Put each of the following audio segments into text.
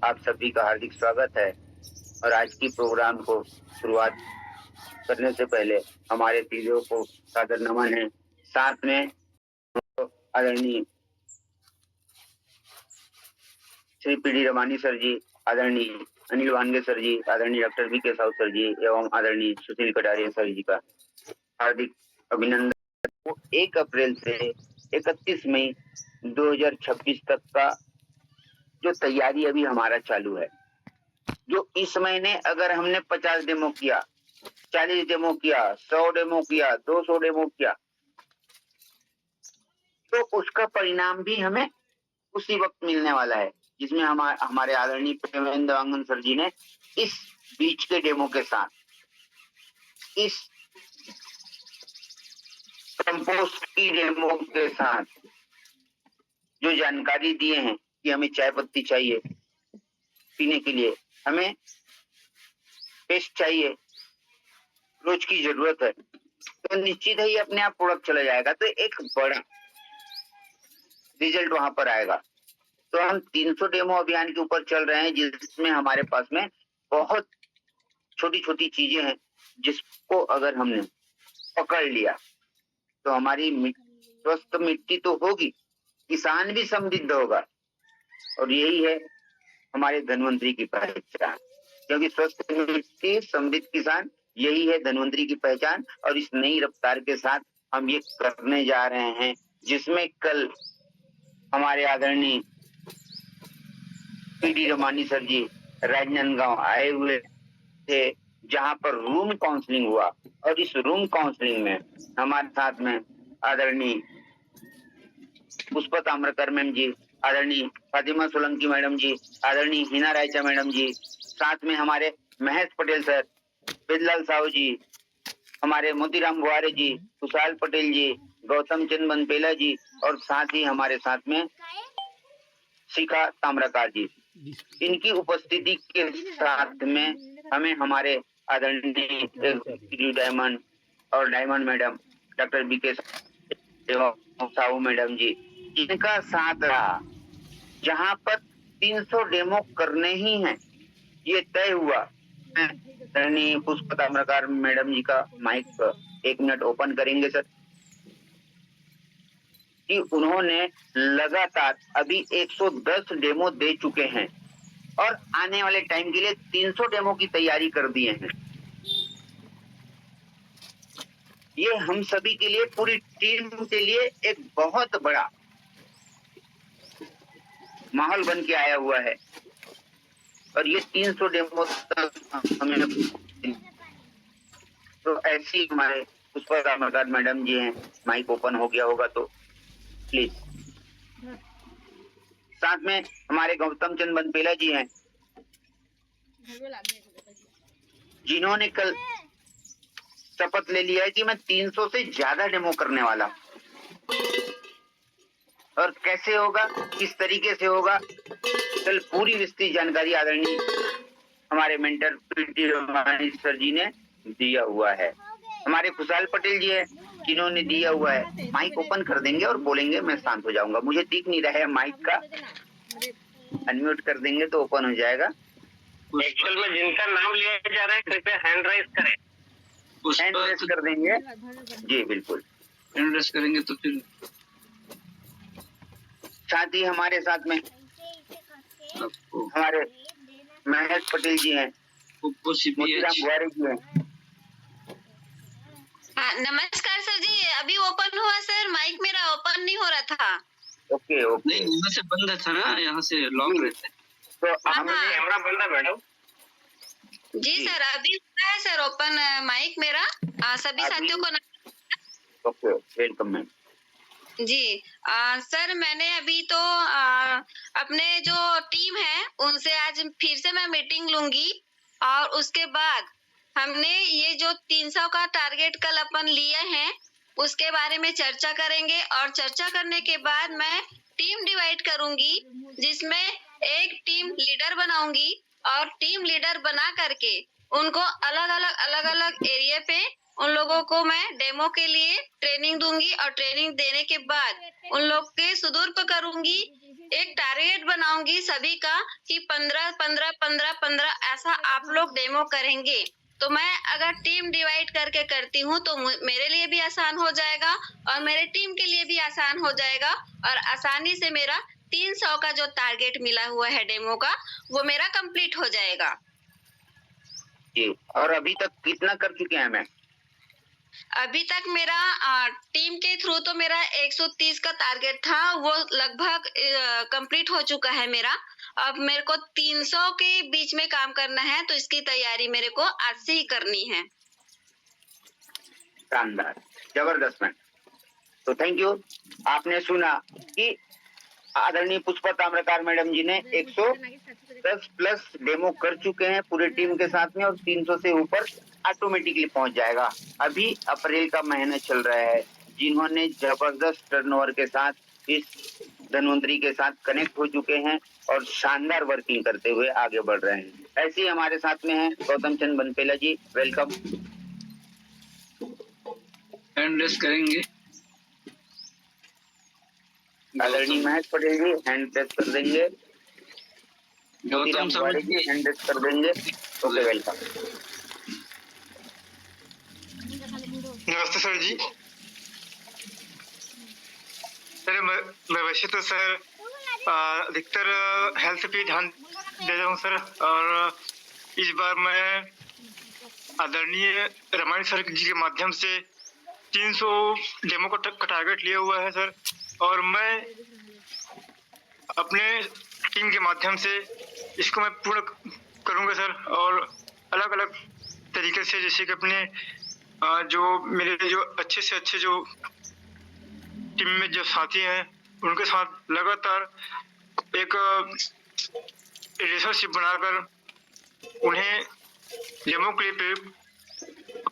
आप सभी का हार्दिक स्वागत है। और आज की प्रोग्राम को शुरुआत करने से पहले हमारे दीदियों को सादर नमन है। साथ में आदरणीय श्री पी.डी. रमानी सर जी, आदरणीय अनिल वानगे सर जी, आदरणीय डॉक्टर वी.के. साहू सर जी एवं आदरणीय सुशील कटारिया सर जी का हार्दिक अभिनंदन। 1 अप्रैल से 31 मई 2026 तक का जो तैयारी अभी हमारा चालू है, जो इस महीने अगर हमने 50 डेमो किया, 40 डेमो किया, 100 डेमो किया, 200 डेमो किया, तो उसका परिणाम भी हमें उसी वक्त मिलने वाला है, जिसमें हमारे आदरणीय प्रेमेंद्र देवांगन सर जी ने इस बीच के डेमो के साथ, इस कंपोस्ट की डेमो के साथ जो जानकारी दिए हैं कि हमें चाय पत्ती चाहिए पीने के लिए, हमें पेस्ट चाहिए, रोज की जरूरत है, तो निश्चित है ये अपने आप प्रोडक्ट चला जाएगा, तो एक बड़ा रिजल्ट वहां पर आएगा। तो हम 300 डेमो अभियान के ऊपर चल रहे हैं, जिसमें हमारे पास में बहुत छोटी छोटी चीजें हैं, जिसको अगर हमने पकड़ लिया तो हमारी स्वस्थ मिट्टी तो होगी, किसान भी समृद्ध होगा। और यही है हमारे धनवंतरी की पहचान, क्योंकि स्वस्थ मिट्टी, समृद्ध किसान, यही है धनवंतरी की पहचान। और इस नई रफ्तार के साथ हम ये करने जा रहे हैं, जिसमें कल हमारे आदरणीय पी.डी. रमानी सर जी राजनांदगांव आए हुए थे, जहां पर रूम काउंसलिंग हुआ। और इस रूम काउंसलिंग में हमारे साथ में आदरणीय पुष्पा ताम्रकर मैम जी, आदरणीय फातिमा सोलंकी मैडम जी, आदरणीय हिना रायचा मैडम जी, साथ में हमारे महेश पटेल सर, बिदलाल साहू जी, हमारे मोतीराम गुआरे जी, कुशाल पटेल जी, गौतम चंद बनपेला जी, और साथ ही हमारे साथ में शिखा ताम्रकार जी। इनकी उपस्थिति के साथ में हमें हमारे आदरणीय डायमंड और diamond madam doctor V K. Sahu madam ji, इनका साथ रहा। जहां पर 300 डेमो करने ही हैं, ये तय हुआ। आदरणीय पुष्पा ताम्रकार मैडम जी का माइक 1 मिनट ओपन करेंगे सर, कि उन्होंने लगातार अभी 110 डेमो दे चुके हैं और आने वाले टाइम के लिए 300 डेमो की तैयारी कर दिए हैं। ये हम सभी के लिए, पूरी टीम के लिए एक बहुत बड़ा माहौल बन के आया हुआ है। और ये 300 डेमो तक हमें, तो ऐसी हमारे पुष्पा ताम्रकार मैडम जी हैं, माइक ओपन हो गया होगा तो प्लीज। साथ में हमारे गौतम चंद बनपेला जी हैं, जिन्होंने कल शपथ ले लिया है कि मैं 300 से ज्यादा डेमो करने वाला। और कैसे होगा, किस तरीके से होगा, कल पूरी विस्तृत जानकारी आदरणीय हमारे मेंटर पी.डी. रमानी सर जी ने दिया हुआ है। हमारे खुशाल पटेल जी है, जिन्होंने दिया हुआ है। माइक ओपन कर देंगे और बोलेंगे, मैं शांत हो जाऊंगा। मुझे दिख नहीं रहा है माइक का, अनम्यूट कर देंगे तो ओपन हो जाएगा। एक्चुअल में जिनका नाम लिया जा रहा है, कृपया हैंड राइज करें। हैंड रेस कर देंगे जी, बिल्कुल हैंड रेस करेंगे तो फिर साथ ही हमारे साथ में हमारे महेश पटेल जी हैं, मोतीराम गुआरे जी हैं। नमस्कार सर जी, अभी ओपन हुआ सर, माइक मेरा ओपन नहीं हो रहा था। ओके ओके, नहीं, यहाँ से बंद था ना, यहाँ से लॉन्ग रहता है। तो हमने कैमरा बंद है मैडम जी सर, अभी हुआ है सर ओपन माइक मेरा। सभी साथियों को ओके, वेलकम मैम जी। सर मैंने अभी तो अपने जो टीम है उनसे आज फिर से मैं मीटिंग लूंगी, और उसके बाद हमने ये जो 300 का टारगेट कल अपन लिए हैं उसके बारे में चर्चा करेंगे। और चर्चा करने के बाद मैं टीम डिवाइड करूंगी, जिसमें एक टीम लीडर बनाऊंगी, और टीम लीडर बना करके उनको अलग अलग एरिया पे उन लोगों को मैं डेमो के लिए ट्रेनिंग दूंगी। और ट्रेनिंग देने के बाद उन लोग के सुदूर पे करूंगी एक टारगेट बनाऊंगी सभी का कि 15 15 15 15 ऐसा आप लोग डेमो करेंगे। तो मैं अगर टीम डिवाइड करके करती हूँ तो मेरे लिए भी आसान हो जाएगा और मेरे टीम के लिए भी आसान हो जाएगा और आसानी से मेरा 300 का जो टारगेट मिला हुआ है डेमो का वो मेरा कंप्लीट हो जाएगा। जी, और अभी तक कितना कर चुके हैं मैम? अभी तक मेरा टीम के थ्रू तो मेरा 130 का टारगेट था, वो लगभग कंप्लीट हो चुका है मेरा। अब मेरे को 300 के बीच में काम करना है, तो इसकी तैयारी मेरे को आज से ही करनी है। शानदार, जबरदस्त मैम। तो थैंक यू। आपने सुना कि आदरणीय पुष्पा ताम्रकार मैडम जी ने 110 प्लस डेमो कर चुके हैं पूरे टीम के साथ में और 300 से ऊपर ऑटोमेटिकली पहुंच जाएगा। अभी अप्रैल का महीना चल रहा है, जिन्होंने जबरदस्त टर्नओवर के साथ इस धनवंतरी के साथ कनेक्ट हो चुके हैं और शानदार वर्किंग करते हुए आगे बढ़ रहे हैं। ऐसे ही हमारे साथ में है गौतम चंद बनपेला जी, वेलकम। हैंड रेस करेंगे। आदरणीय महेश पटेल जी हैंड प्रेस कर देंगे। गौतम तिवारी जी हैंड प्रेस कर देंगे। Okay, welcome. नमस्ते सर जी। सर मैं वैसे तो सर अधिकतर हेल्थ पे ध्यान दे रहा हूँ सर, और इस बार मैं आदरणीय रमानी सर जी के माध्यम से 300 डेमो का टारगेट लिया हुआ है सर, और मैं अपने टीम के माध्यम से इसको मैं पूर्ण करूँगा सर। और अलग अलग तरीके से, जैसे कि अपने जो मेरे जो अच्छे से अच्छे जो टीम में जो साथी हैं उनके साथ लगातार एक रिलेशनशिप बनाकर उन्हें डेमो के लिए प्रेरित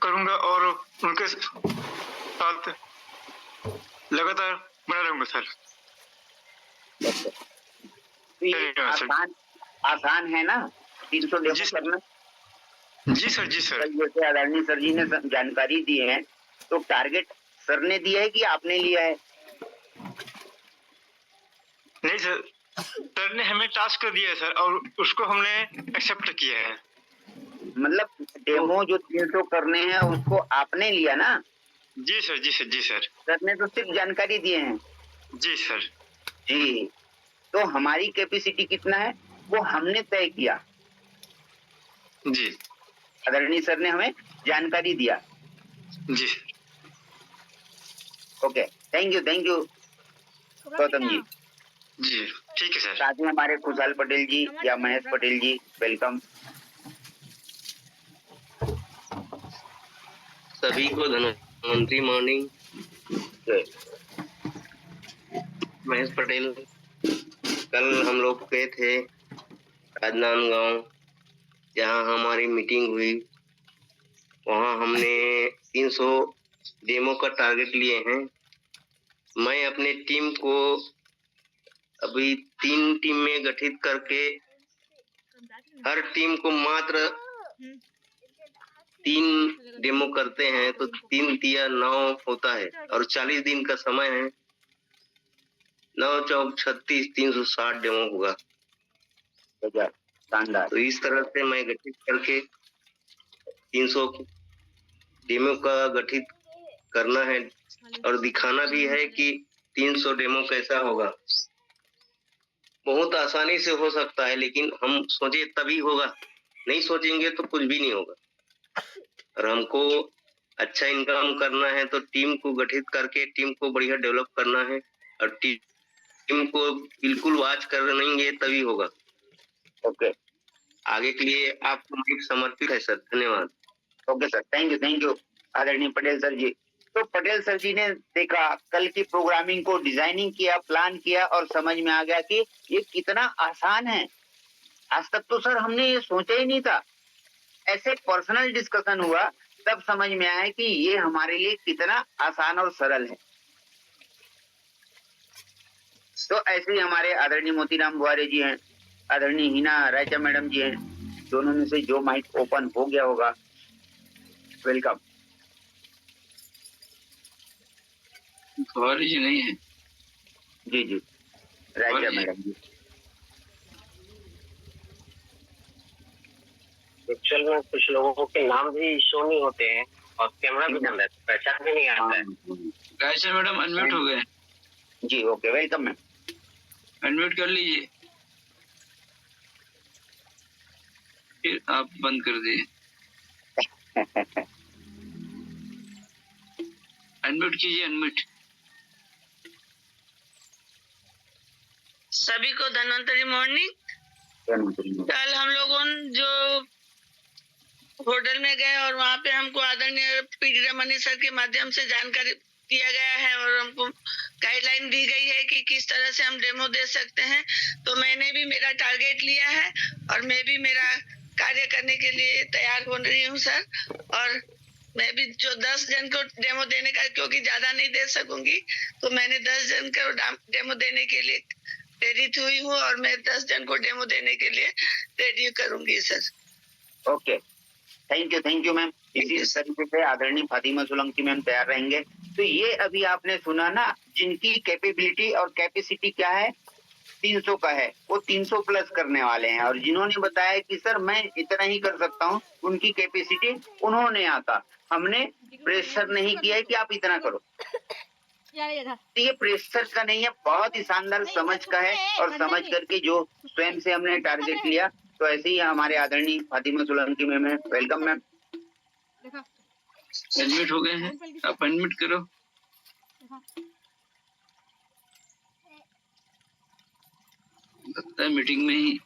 करूंगा और उनके साथ लगातार बना रहूंगा सर। तो ये आसान है ना 300 डेमो करना? जी सर, जी सर। जैसे आदरणीय सर जी ने जानकारी दी है, तो टारगेट सर ने दिया है कि आपने लिया है? नहीं सर, सर ने हमें टास्क दिया है सर, और उसको हमने एक्सेप्ट किया है। मतलब डेमो जो 300 करने हैं उसको आपने लिया ना? जी सर, जी सर, जी सर। सर ने तो सिर्फ जानकारी दिए हैं। जी सर। जी, तो हमारी कैपेसिटी कितना है वो हमने तय किया। जी, आदरणीय सर ने हमें जानकारी दिया। जी। Okay, thank you Gautam ji. जी ठीक है सर। साथ ही हमारे खुशहाल पटेल जी या महेश पटेल जी, वेलकम। सभी को धन्वंतरी मॉर्निंग। महेश पटेल, कल हम लोग गए थे राजनांदगांव, जहां हमारी मीटिंग हुई। वहां हमने 300 डेमो का टारगेट लिए हैं। मैं अपने टीम को अभी 3 टीम में गठित करके हर टीम को मात्र 3 डेमो करते हैं, तो 3 तिया 9 होता है और 40 दिन का समय है। 9 चौक 36, 360 डेमो होगा। शानदार। तो इस तरह से मैं गठित करके 300 डेमो का गठित करना है और दिखाना भी है कि 300 डेमो कैसा होगा। बहुत आसानी से हो सकता है, लेकिन हम सोचे तभी होगा, नहीं सोचेंगे तो कुछ भी नहीं होगा। और हमको अच्छा इनकम करना है तो टीम को गठित करके टीम को बढ़िया डेवलप करना है, और टीम को बिल्कुल वॉच करेंगे तभी होगा। ओके, आगे के लिए आपको समर्पित है सर। धन्यवाद। ओके सर, थैंक यू आदरणीय पटेल सर जी। तो पटेल सर जी ने देखा, कल की प्रोग्रामिंग को डिजाइनिंग किया, प्लान किया और समझ में आ गया कि ये कितना आसान है। आज तक तो सर हमने ये सोचा ही नहीं था। ऐसे पर्सनल डिस्कशन हुआ तब समझ में आया कि ये हमारे लिए कितना आसान और सरल है। तो ऐसे ही हमारे आदरणीय मोतीराम बुआरे जी हैं, आदरणीय हिना रायचा मैडम जी हैं, दोनों में से जो माइक ओपन हो गया होगा, वेलकम। बुआरे जी नहीं है? जी, राइट और मैडम जी। एक्चुअल में कुछ लोगों के नाम भी शो नहीं होते हैं और कैमरा भी बंद है, पहचान भी नहीं आता है। गायत्री मैडम अनम्यूट हो गए। जी ओके, वेलकम मैम। अनम्यूट कर लीजिए, फिर आप बंद कर दिए। अनम्यूट कीजिए, अनम्यूट। सभी को धन्वंतरी मॉर्निंग। कल हम लोगों जो होटल में गए और वहाँ पे हमको आदरणीय पीडी रमनी सर के माध्यम से जानकारी दिया गया है और हमको गाइडलाइन दी गई है कि किस तरह से हम डेमो दे सकते हैं। तो मैंने भी मेरा टारगेट लिया है और मैं भी मेरा कार्य करने के लिए तैयार हो रही हूँ सर। और मैं भी जो 10 जन को डेमो देने का, क्योंकि ज्यादा नहीं दे सकूंगी, तो मैंने 10 जन को डेमो देने के लिए रेडी हुई हूँ और मैं 10 जन को डेमो देने के लिए रेडी करूंगी sir. Okay, thank you ma'am. इसी तरीके से आदरणीय फातिमा सोलंकी मैम तैयार रहेंगे। तो ये अभी आपने सुना ना, जिनकी कैपेबिलिटी और कैपेसिटी क्या है 300 का है, वो 300 प्लस करने वाले हैं। और जिन्होंने बताया कि सर मैं इतना ही कर सकता हूँ, उनकी कैपेसिटी उन्होंने आता, हमने प्रेशर नहीं किया है कि आप इतना करो। तो ये प्रेशर का नहीं है, बहुत ही शानदार समझ का है। और समझ करके जो स्वयं से हमने टारगेट लिया, तो ऐसे ही हमारे आदरणीय फातिमा सोलंकी मैम है। Welcome ma'am. एडमिट हो गए हैं, आप एडमिट करो। लगता है मीटिंग में ही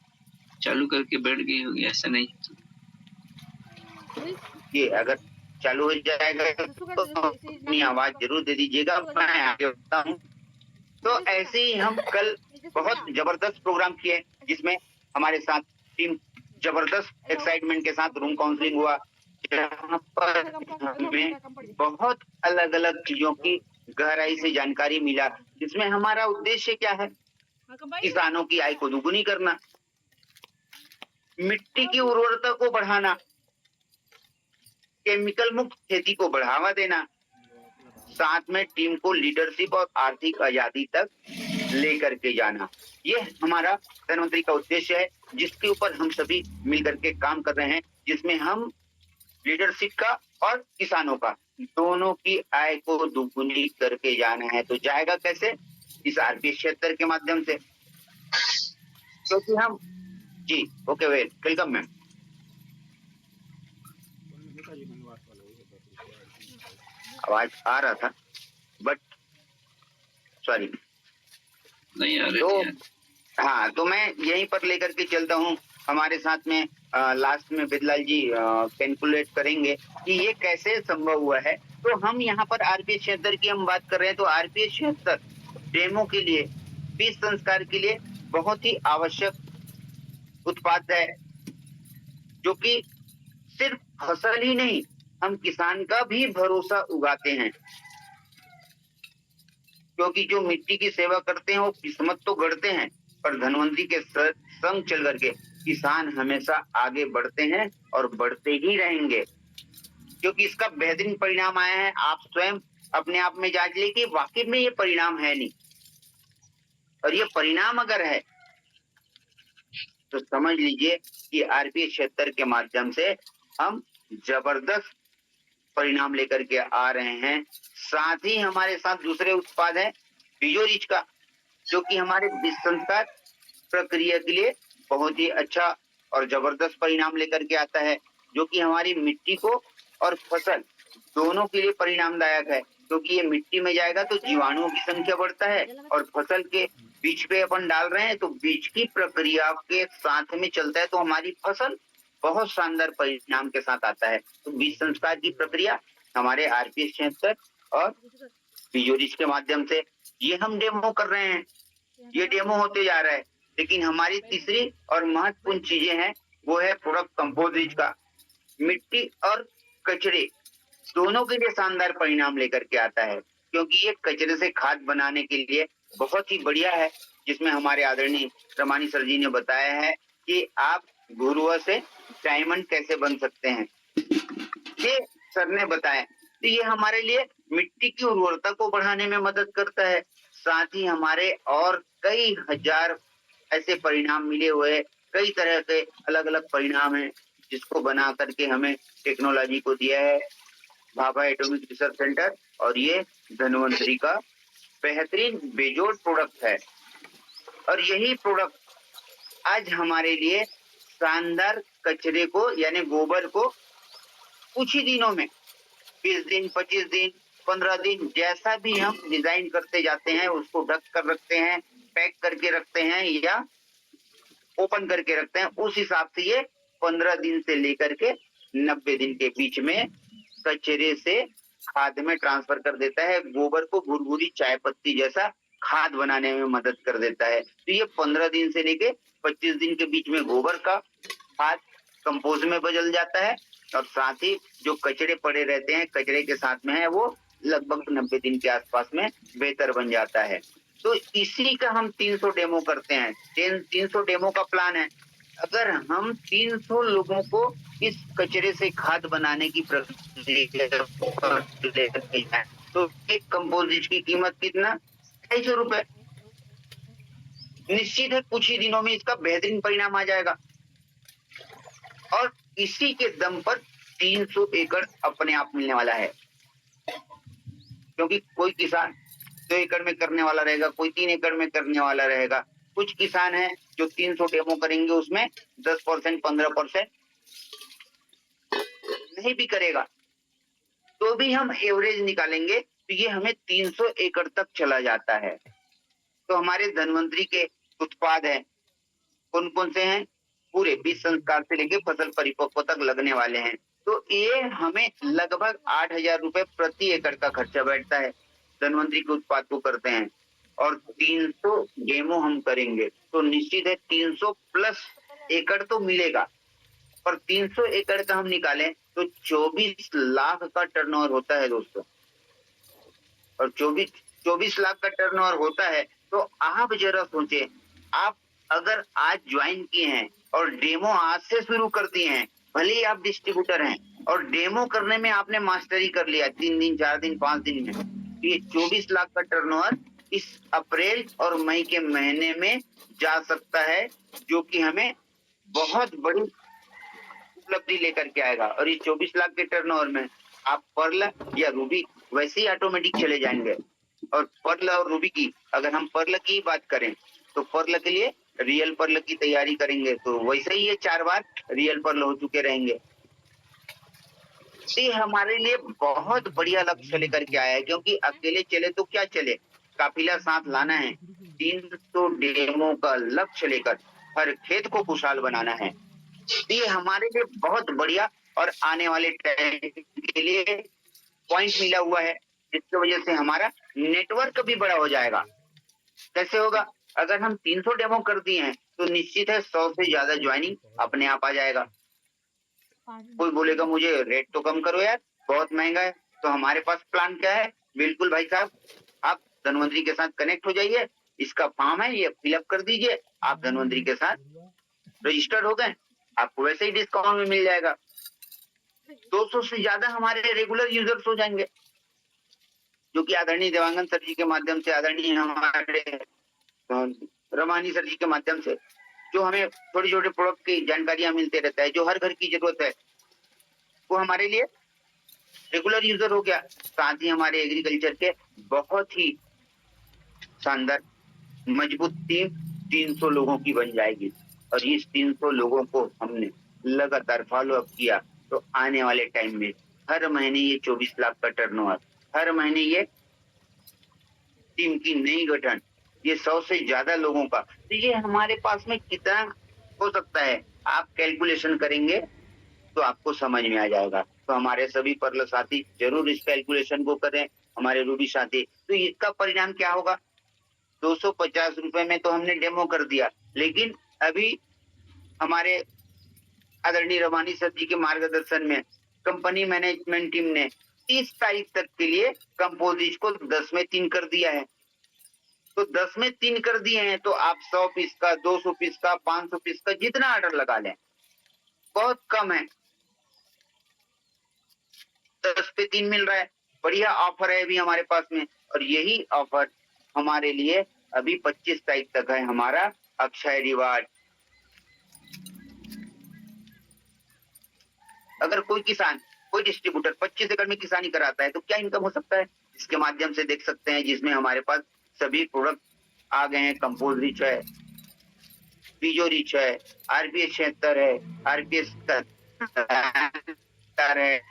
चालू करके बैठ गई होगी, ऐसा नहीं। ये अगर चालू हो जाएगा तो अपनी आवाज जरूर दे दीजिएगा, मैं आगे बढ़ता हूँ। तो ऐसे ही हम कल बहुत जबरदस्त प्रोग्राम किए, जिसमें हमारे साथ टीम जबरदस्त एक्साइटमेंट के साथ रूम काउंसलिंग हुआ, जहाँ पर हमें बहुत अलग अलग चीजों की गहराई से जानकारी मिला, जिसमें हमारा उद्देश्य क्या है, किसानों की आय को दुगुनी करना, मिट्टी की उर्वरता को बढ़ाना, केमिकल मुक्त खेती को बढ़ावा देना, साथ में टीम को लीडरशिप और आर्थिक आजादी तक लेकर के जाना। ये हमारा प्रधानमंत्री का उद्देश्य है, जिसके ऊपर हम सभी मिलकर के काम कर रहे हैं, जिसमें हम लीडरशिप का और किसानों का दोनों की आय को दुगुनी करके जाना है। तो जाएगा कैसे? इस आरपीएस 76 के माध्यम से। क्योंकि हम जी ओके वेलकम मैम। आवाज आ रहा था बट सॉरी नहीं आ रही। तो हाँ, तो मैं यहीं पर लेकर के चलता हूँ। हमारे साथ में लास्ट में बिदलाल जी कैलकुलेट करेंगे कि ये कैसे संभव हुआ है। तो हम यहाँ पर आरपीएस 76 की हम बात कर रहे हैं। तो आरपीएस 76 डेमो के लिए, बीज संस्कार के लिए बहुत ही आवश्यक उत्पाद है, जो कि सिर्फ फसल ही नहीं, हम किसान का भी भरोसा उगाते हैं। क्योंकि जो मिट्टी की सेवा करते हैं वो किस्मत तो गढ़ते हैं, पर धनवंतरी के संग चल करके किसान हमेशा आगे बढ़ते हैं और बढ़ते ही रहेंगे। क्योंकि इसका बेहतरीन परिणाम आया है। आप स्वयं अपने आप में जांच ले कि वाकई में ये परिणाम है नहीं, और ये परिणाम अगर है तो समझ लीजिए कि आरपीएस 76 के माध्यम से हम जबरदस्त परिणाम लेकर के आ रहे हैं। साथ ही हमारे साथ दूसरे उत्पाद है बीजोरिच का, जो कि हमारे बीज संस्कार प्रक्रिया के लिए बहुत ही अच्छा और जबरदस्त परिणाम लेकर के आता है, जो कि हमारी मिट्टी को और फसल दोनों के लिए परिणामदायक है। क्योंकि ये मिट्टी में जाएगा तो जीवाणुओं की संख्या बढ़ता है, और फसल के बीज पे अपन डाल रहे हैं तो बीज की प्रक्रिया के साथ में चलता है, तो हमारी फसल बहुत शानदार परिणाम के साथ आता है। तो बीज संस्कार की प्रक्रिया हमारे आरपीएस 76 और बीजोरिच के माध्यम से ये हम डेमो कर रहे हैं। ये डेमो होते जा रहा है, लेकिन हमारी तीसरी और महत्वपूर्ण चीजें हैं, वो है प्रोडक्ट कंपोजिट का। मिट्टी और कचरे दोनों के लिए शानदार परिणाम लेकर के आता है, क्योंकि ये कचरे से खाद बनाने के लिए बहुत ही बढ़िया है। जिसमें हमारे आदरणीय रमानी सर जी ने बताया है कि आप गुरुआ से डायमंड कैसे बन सकते हैं, ये सर ने बताया। तो ये हमारे लिए मिट्टी की उर्वरता को बढ़ाने में मदद करता है, साथ ही हमारे और कई हजार ऐसे परिणाम मिले हुए हैं, कई तरह के अलग अलग परिणाम हैं जिसको बना करके हमें टेक्नोलॉजी को दिया है भाभा एटॉमिक रिसर्च सेंटर, और ये धन्वंतरी का बेहतरीन बेजोड़ प्रोडक्ट है। और यही प्रोडक्ट आज हमारे लिए शानदार कचरे को यानी गोबर को कुछ ही दिनों में 20 दिन, 25 दिन, 15 दिन, जैसा भी हम डिजाइन करते जाते हैं उसको ढक कर रखते हैं, पैक करके रखते हैं या ओपन करके रखते हैं, उस हिसाब से ये 15 दिन से लेकर के 90 दिन के बीच में कचरे से खाद में ट्रांसफर कर देता है। गोबर को भुरभुरी चाय पत्ती जैसा खाद बनाने में मदद कर देता है। तो ये 15 दिन से लेके 25 दिन के बीच में गोबर का खाद कंपोस्ट में बदल जाता है, और साथ ही जो कचरे पड़े रहते हैं कचरे के साथ में है वो लगभग 90 दिन के आसपास में बेहतर बन जाता है। तो इसी का हम 300 डेमो करते हैं। 300 डेमो का प्लान है। अगर हम 300 लोगों को इस कचरे से खाद बनाने की प्रक्रिया तो एक कंपोजिट की कीमत कितना? 250 रुपए। निश्चित है कुछ ही दिनों में इसका बेहतरीन परिणाम आ जाएगा, और इसी के दम पर 300 एकड़ अपने आप मिलने वाला है। क्योंकि कोई किसान 2 एकड़ में करने वाला रहेगा, कोई 3 एकड़ में करने वाला रहेगा। कुछ किसान हैं जो 300 डेमो करेंगे, उसमें 10%, 15% नहीं भी करेगा तो भी हम एवरेज निकालेंगे तो ये हमें 300 एकड़ तक चला जाता है। तो हमारे धन्वंतरी के उत्पाद हैं, कौन कौन से हैं? पूरे बीज संस्कार से लेके फसल परिपक्व तक लगने वाले हैं। तो ये हमें लगभग 8,000 रुपए प्रति एकड़ का खर्चा बैठता है। धन्वंतरी के उत्पाद को करते हैं और 300 डेमो हम करेंगे तो निश्चित है 300 प्लस एकड़ तो मिलेगा। और 300 एकड़ का हम निकालें तो 24 लाख का टर्नओवर होता है दोस्तों। और 24 लाख का टर्नओवर होता है तो आप जरा सोचें, आप अगर आज ज्वाइन किए हैं और डेमो आज से शुरू कर दिए हैं, भले ही आप डिस्ट्रीब्यूटर हैं और डेमो करने में आपने मास्टरी कर लिया 3 दिन, 4 दिन, 5 दिन में, तो ये 24 लाख का टर्नओवर इस अप्रैल और मई के महीने में जा सकता है, जो कि हमें बहुत बड़ी उपलब्धि लेकर के आएगा। और इस 24 लाख के टर्नओवर में आप पर्ल या रूबी वैसे ही ऑटोमेटिक चले जाएंगे। और पर्ल और रूबी की, अगर हम पर्ल की बात करें तो पर्ल के लिए रियल पर्ल की तैयारी करेंगे तो वैसे ही ये 4 बार रियल पर्ल हो चुके रहेंगे। ये हमारे लिए बहुत बढ़िया लक्ष्य लेकर के आया है, क्योंकि अकेले चले तो क्या चले, काफिला साथ लाना है। 300 डेमो का लक्ष्य लेकर हर खेत को खुशहाल बनाना है। ये हमारे लिए बहुत बढ़िया और आने वाले टाइम के लिए पॉइंट मिला हुआ है, जिसकी वजह से हमारा नेटवर्क भी बड़ा हो जाएगा। कैसे होगा? अगर हम 300 डेमो कर दिए हैं तो निश्चित है 100 से ज्यादा ज्वाइनिंग अपने आप आ जाएगा। कोई बोलेगा मुझे रेट तो कम करो यार, बहुत महंगा है। तो हमारे पास प्लान क्या है? बिल्कुल भाई साहब, आप धन्वंतरी के साथ कनेक्ट हो जाइए, इसका फॉर्म है ये फिलअप कर दीजिए, आप धन्वंतरी के साथ रजिस्टर्ड हो गए, आपको वैसे ही डिस्काउंट में मिल जाएगा। 200 से ज्यादा हमारे रेगुलर यूजर्स हो जाएंगे, जो कि आदरणीय देवांगन सर जी के माध्यम से, आदरणीय हमारे रमानी सर जी के माध्यम से, जो हमें छोटे छोटे प्रोडक्ट की जानकारियां मिलते रहता है, जो हर घर की जरूरत है, वो हमारे लिए रेगुलर यूजर हो गया। साथ ही हमारे एग्रीकल्चर के बहुत ही शानदार मजबूत टीम 300 लोगों की बन जाएगी। और इस 300 लोगों को हमने लगातार फॉलो अप किया तो आने वाले टाइम में हर महीने ये 24 लाख का टर्नओवर, हर महीने ये टीम की नई गठन, ये 100 से ज्यादा लोगों का, तो ये हमारे पास में कितना हो सकता है आप कैलकुलेशन करेंगे तो आपको समझ में आ जाएगा। तो हमारे सभी पर्ल साथी जरूर इस कैलकुलेशन को करें, हमारे रूबी साथी। तो इसका परिणाम क्या होगा? 250 रुपए में तो हमने डेमो कर दिया, लेकिन अभी हमारे आदरणीय रमानी सर जी के मार्गदर्शन में कंपनी मैनेजमेंट टीम ने 30 तारीख तक के लिए कंपोजिट को 10 में 3 कर दिया है। तो 10 में 3 कर दिए हैं तो आप 100 पीस का, 200 पीस का, 500 पीस का जितना ऑर्डर लगा लें, बहुत कम है, 10 पे 3 मिल रहा है। बढ़िया ऑफर है अभी हमारे पास में, और यही ऑफर हमारे लिए अभी 25 तारीख तक है हमारा अक्षय रिवार्ड। अगर कोई किसान, कोई डिस्ट्रीब्यूटर 25 एकड़ में किसानी कराता है तो क्या इनकम हो सकता है, इसके माध्यम से देख सकते हैं, जिसमें हमारे पास सभी प्रोडक्ट आ गए हैं। कंपोज रिच है, बीजो रिच है, आरपीएस 76 है, आरपीएस है,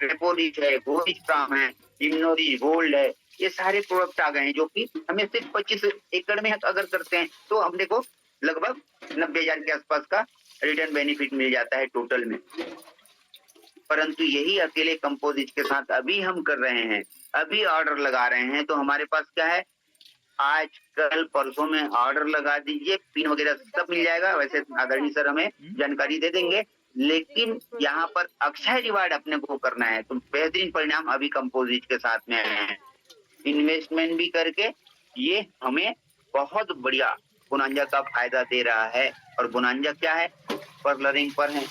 रेपो रिच है, गोरिच प्राम है, इम्नो रिच गोल्ड है। ये सारे प्रोडक्ट आ गए हैं जो कि हमें सिर्फ 25 एकड़ में अगर करते हैं तो हमने को लगभग 90,000 के आसपास का रिटर्न बेनिफिट मिल जाता है टोटल में। परंतु यही अकेले कंपोजिट के साथ अभी हम कर रहे हैं, अभी ऑर्डर लगा रहे हैं, तो हमारे पास क्या है, आज कल परसों में ऑर्डर लगा दीजिए, पिन वगैरह सब मिल जाएगा। वैसे आदरणीय सर हमें जानकारी दे देंगे, लेकिन यहाँ पर अक्षय रिवार्ड अपने को करना है तो बेहतरीन परिणाम अभी कंपोजिट के साथ में आए हैं। इन्वेस्टमेंट भी करके ये हमें बहुत बढ़िया बोनांजा का फायदा दे रहा है। और बोनांजा क्या है, पर्लरिंग पर है।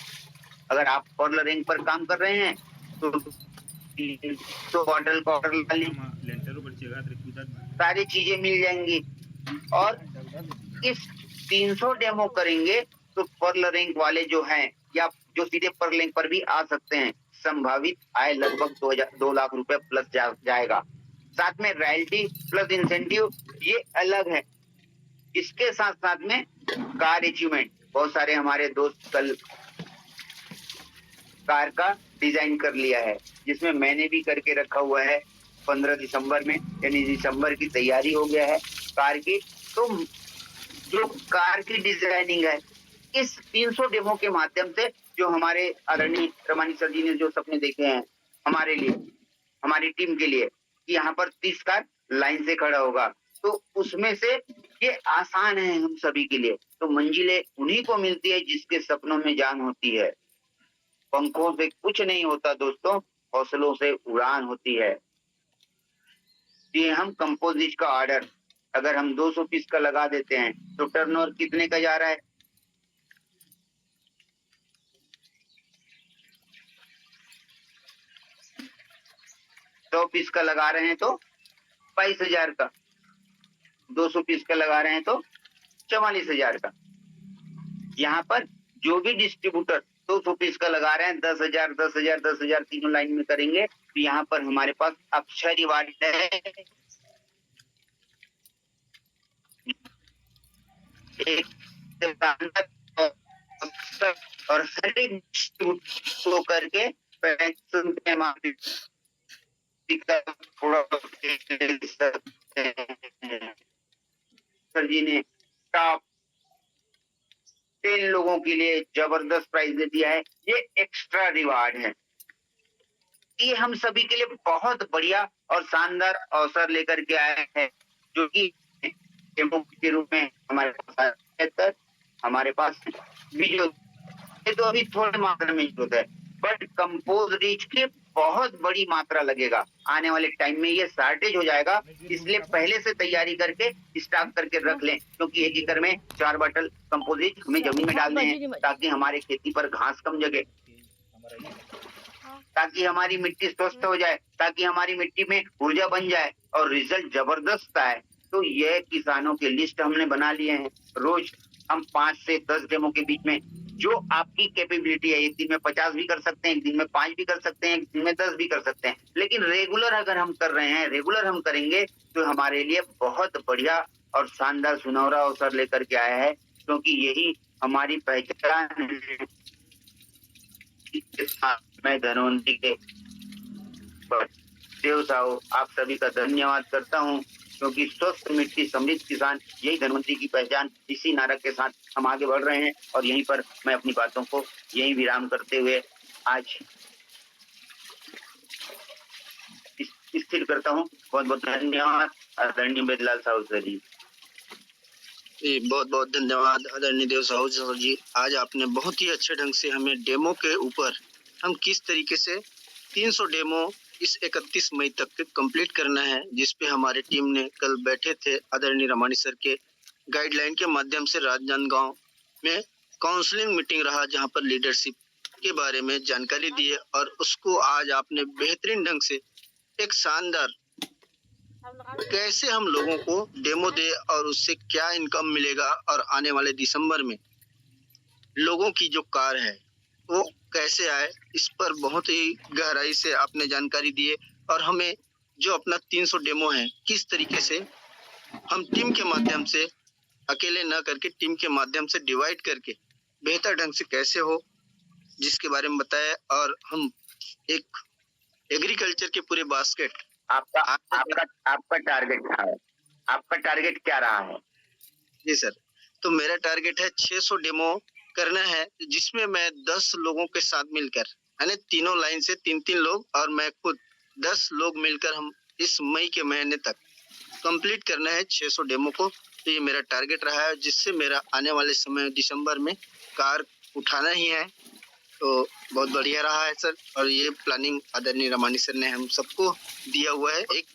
अगर आप पर्लरिंग पर काम कर रहे हैं तो बॉटल का ऑर्डर ला लीजिए, सारी चीजें मिल जाएंगी। और इस 300 डेमो करेंगे तो पर्लरिंग वाले जो हैं या जो सीधे पर्लरिंग पर भी आ सकते हैं, संभावित आय लगभग 2 लाख रुपए प्लस जाएगा। साथ में रॉयल्टी प्लस इंसेंटिव ये अलग है। इसके साथ साथ में कार अचीवमेंट, बहुत सारे हमारे दोस्त कल कार का डिजाइन कर लिया है, जिसमें मैंने भी करके रखा हुआ है 15 दिसंबर में, यानी दिसंबर की तैयारी हो गया है कार की। तो जो कार की डिजाइनिंग है, इस 300 डेमो के माध्यम से जो हमारे आदरणीय रमानी सर जी ने जो सपने देखे हैं हमारे लिए, हमारी टीम के लिए, कि यहाँ पर 30 कार लाइन से खड़ा होगा, तो उसमें से ये आसान है हम सभी के लिए। तो मंजिलें उन्हीं को मिलती है जिसके सपनों में जान होती है। पंखों से कुछ नहीं होता दोस्तों, हौसलों से उड़ान होती है। ये हम कंपोजिट का ऑर्डर अगर हम 200 पीस का लगा देते हैं तो टर्नओवर कितने का जा रहा है, सौ पीस का लगा रहे हैं तो 22,000 का, 200 पीस का लगा रहे हैं तो 44,000 का। यहाँ पर जो भी डिस्ट्रीब्यूटर 200 पीस का लगा रहे हैं 10,000 10,000 10,000 तीनों लाइन में करेंगे तो यहाँ पर हमारे पास अक्षय रिवार्ड है। और हर एक को करके सर जी ने टॉप 10 लोगों के लिए जबरदस्त प्राइज दे दिया है। ये एक्स्ट्रा रिवार्ड है। ये हम सभी के लिए बहुत बढ़िया और शानदार अवसर लेकर के आए हैं, जो कि डेमो के रूप में हमारे पास हमारे पास वीडियो तो अभी थोड़ी मात्रा में यूज है, बट कंपोज रिच की बहुत बड़ी मात्रा लगेगा। आने वाले टाइम में ये शॉर्टेज हो जाएगा, इसलिए पहले से तैयारी करके स्टॉक करके रख लें, क्योंकि 1 एकड़ में 4 बॉटल कंपोजिट हमें जमीन में डालने हैं ताकि हमारे खेती पर घास कम जगे, ताकि हमारी मिट्टी स्वस्थ हो जाए, ताकि हमारी मिट्टी में ऊर्जा बन जाए और रिजल्ट जबरदस्त आए। तो ये किसानों के लिस्ट हमने बना लिए हैं। रोज हम 5 से 10 डेमो के बीच में जो आपकी कैपेबिलिटी है, एक दिन में 50 भी कर सकते हैं, एक दिन में 5 भी कर सकते हैं, एक दिन में 10 भी कर सकते हैं, लेकिन रेगुलर अगर हम कर रहे हैं, रेगुलर हम करेंगे तो हमारे लिए बहुत बढ़िया और शानदार सुनहरा अवसर लेकर के आया है, क्योंकि यही हमारी पहचान है। मैं धनवंती के देव साहू आप सभी का धन्यवाद करता हूँ, क्योंकि स्वस्थ मिट्टी समृद्ध किसान यही धनवंतरी की पहचान। इसी नारा के साथ हम आगे बढ़ रहे हैं और यहीं पर मैं अपनी बातों को यहीं विराम करते हुए आज स्थिर करता हूँ। बहुत बहुत धन्यवाद आदरणीय बेदलाल साहू सर जी। बहुत बहुत धन्यवाद आदरणीय देव साहू सर जी। आज आपने बहुत ही अच्छे ढंग से हमें डेमो के ऊपर हम किस तरीके से 300 डेमो इस 31 मई तक कंप्लीट करना है, जिस पे हमारी टीम ने कल बैठे थे आदरणीय रमानी सर के गाइडलाइन के माध्यम से राजनांदगांव में काउंसलिंग मीटिंग रहा, जहां पर लीडरशिप के बारे में जानकारी दी है और उसको आज आपने बेहतरीन ढंग से एक शानदार कैसे हम लोगों को डेमो दे और उससे क्या इनकम मिलेगा, और आने वाले दिसंबर में लोगों की जो कार है वो कैसे आए, इस पर बहुत ही गहराई से आपने जानकारी दी है। और हमें जो अपना 300 डेमो है किस तरीके से हम टीम के माध्यम से, अकेले न करके टीम के माध्यम से डिवाइड करके बेहतर ढंग से कैसे हो, जिसके बारे में बताया। और हम एक एग्रीकल्चर के पूरे बास्केट आपका आपका टारगेट क्या है? आपका टारगेट क्या रहा है? जी सर, तो मेरा टारगेट है 600 डेमो करना है, जिसमें मैं 10 लोगों के साथ मिलकर, यानी तीनों लाइन से 3-3 लोग और मैं खुद 10 लोग मिलकर हम इस मई के महीने तक कंप्लीट करना है 600 डेमो को। तो ये मेरा टारगेट रहा है, जिससे मेरा आने वाले समय दिसंबर में कार उठाना ही है। तो बहुत बढ़िया रहा है सर, और ये प्लानिंग आदरणीय रमानी सर ने हम सबको दिया हुआ है, एक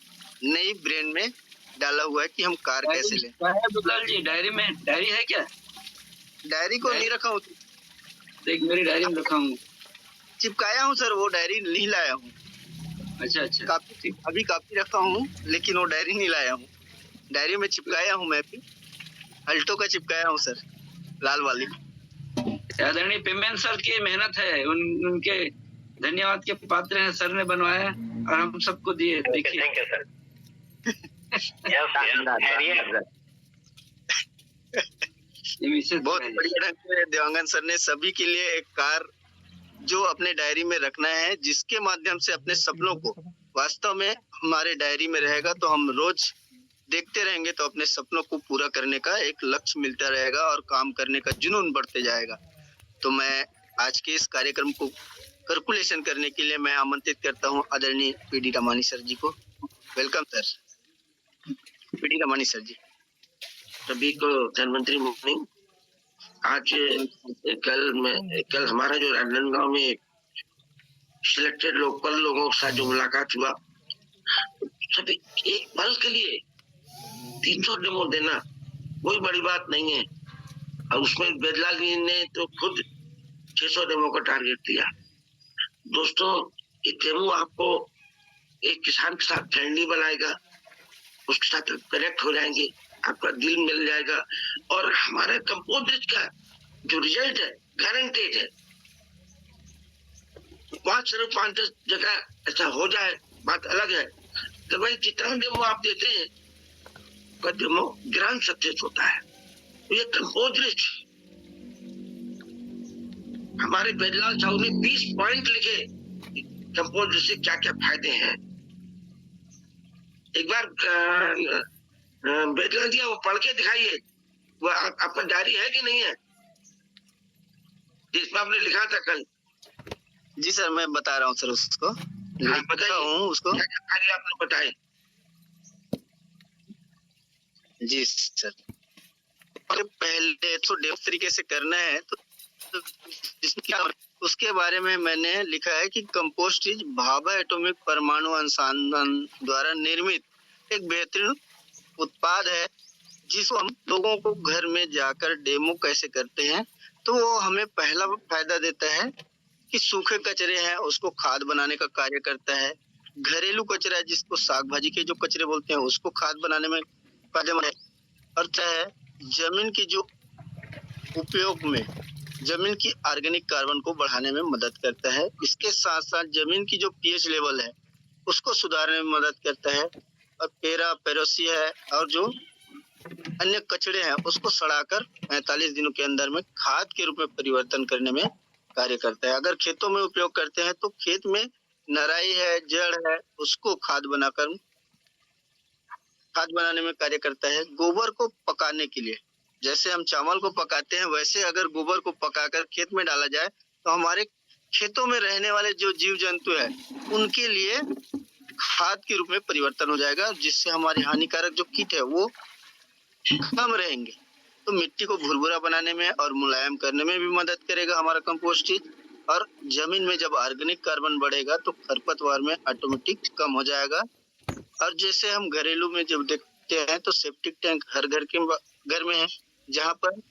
नई ब्रेन में डाला हुआ है कि हम कार कैसे लें। दुलाल जी, डायरी है क्या? डायरी को नहीं रखा हूँ, देख मेरी डायरी में रखा हूँ। चिपकाया हूँ सर, वो डायरी नहीं लाया हूँ। अच्छा अच्छा, कापी अभी कापी रखा हूँ, लेकिन वो डायरी नहीं लाया हूँ। डायरी में चिपकाया हूँ, मैं भी अल्टो का चिपकाया हूँ सर, लाल वाली। आदरणीय पेमेंट सर की मेहनत है, उनके धन्यवाद के पात्र हैं। सर ने बनवाया और हम सबको दिए। देखिए थैंक यू सर। बहुत बढ़िया ढंग से देवांगन सर ने सभी के लिए एक कार जो अपने डायरी में रखना है, जिसके माध्यम से अपने सपनों को वास्तव में हमारे डायरी में रहेगा, तो हम रोज देखते रहेंगे, तो अपने सपनों को पूरा करने का एक लक्ष्य मिलता रहेगा और काम करने का जुनून बढ़ते जाएगा। तो मैं आज के इस कार्यक्रम को कैलकुलेशन करने के लिए मैं आमंत्रित करता हूं आदरणीय पीडी रमानी सर जी को। Welcome sir. P D Ramani sir ji. सभी को धनवंतरी मॉर्निंग। आज कल हमारा जो राजनांदगांव में सिलेक्टेड लोकल लोगों के साथ जो मुलाकात हुआ, सभी एक पल के लिए 300 डेमो देना कोई बड़ी बात नहीं है, और उसमें बेदलाल जी ने तो खुद 600 डेमो का टारगेट दिया। दोस्तों, ये डेमो आपको एक किसान के साथ फ्रेंडली बनाएगा, उसके साथ कनेक्ट हो जाएंगे, आपका दिल मिल जाएगा, और हमारे कंपोजिट का जो रिजल्ट है गारंटेड है। 5-10 जगह ऐसा हो जाए बात अलग है, तो भाई जितना डेमो आप देते हैं का डेमो ग्रांड सक्सेस होता है। तो ये कंपोजिट हमारे बेदलाल साहू ने 20 पॉइंट लिखे, कंपोजिट से क्या क्या फायदे हैं। एक बार बेदलाल जी वो पढ़ के दिखाइए, वो आपका डायरी है कि नहीं है जिसमें आपने लिखा था कल? जी सर, मैं बता रहा हूँ सर, उसको लिखा हूँ उसको। क्या कार्य आपने बताए? जी सर, पहले तो डेप तरीके से करना है, तो उसके बारे में मैंने लिखा है कि कंपोस्ट इज भाभा एटॉमिक परमाणु अनुसंधान द्वारा निर्मित एक बेहतरीन उत्पाद है, जिसको हम लोगों को घर में जाकर डेमो कैसे करते हैं, तो वो हमें पहला फायदा देता है कि सूखे कचरे हैं उसको खाद बनाने का कार्य करता है। घरेलू कचरा जिसको साग भाजी के जो कचरे बोलते हैं उसको खाद बनाने में फायदेमंद है। और चाहे जमीन की जो उपयोग में जमीन की ऑर्गेनिक कार्बन को बढ़ाने में मदद करता है। इसके साथ साथ जमीन की जो पीएच लेवल है उसको सुधारने में मदद करता है। और पेरोसी है और जो अन्य कचरे हैं उसको सड़ाकर 45 दिनों के अंदर में खाद के रूप में परिवर्तन करने में कार्य करता है। अगर खेतों में उपयोग करते हैं तो खेत में नराई है, जड़ है, उसको खाद बनाने में कार्य करता है। गोबर को पकाने के लिए, जैसे हम चावल को पकाते हैं, वैसे अगर गोबर को पकाकर खेत में डाला जाए तो हमारे खेतों में रहने वाले जो जीव जंतु है उनके लिए खाद के रूप में परिवर्तन हो जाएगा, जिससे हमारे हानिकारक जो कीट है वो कम रहेंगे। तो मिट्टी को भुरभुरा बनाने में और मुलायम करने में भी मदद करेगा हमारा कंपोस्ट। और जमीन में जब ऑर्गेनिक कार्बन बढ़ेगा तो खरपतवार में ऑटोमेटिक कम हो जाएगा। और जैसे हम घरेलू में जब देखते हैं तो सेप्टिक टैंक हर घर में है, जहाँ पर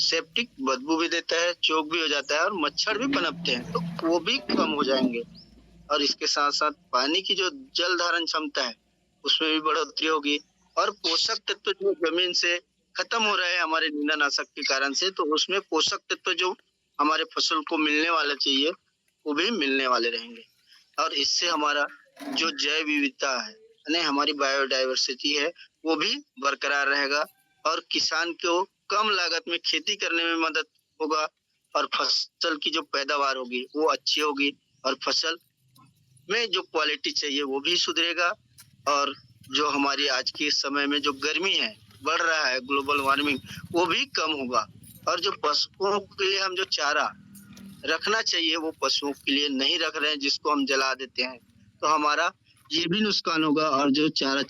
सेप्टिक बदबू भी देता है, चोक भी हो जाता है और मच्छर भी पनपते हैं, तो वो भी कम हो जाएंगे। और इसके साथ साथ पानी की जो जल धारण क्षमता है उसमें भी बढ़ोतरी होगी। और पोषक तत्व जो जमीन से खत्म हो रहे हैं हमारे नींदानाशक के कारण से, तो उसमें पोषक तत्व जो हमारे फसल को मिलने वाला चाहिए वो भी मिलने वाले रहेंगे। और इससे हमारा जो जैव विविधता है यानी हमारी बायोडाइवर्सिटी है वो भी बरकरार रहेगा और किसान को कम लागत में खेती करने में मदद होगा और फसल की जो पैदावार होगी वो अच्छी होगी और फसल में जो क्वालिटी चाहिए वो भी सुधरेगा। और जो हमारी आज के समय में जो गर्मी है बढ़ रहा है, ग्लोबल वार्मिंग, वो भी कम होगा। और जो पशुओं के लिए हम जो चारा रखना चाहिए वो पशुओं के लिए नहीं रख रहे हैं, जिसको हम जला देते हैं, तो हमारा ये भी नुकसान होगा। और जो चारा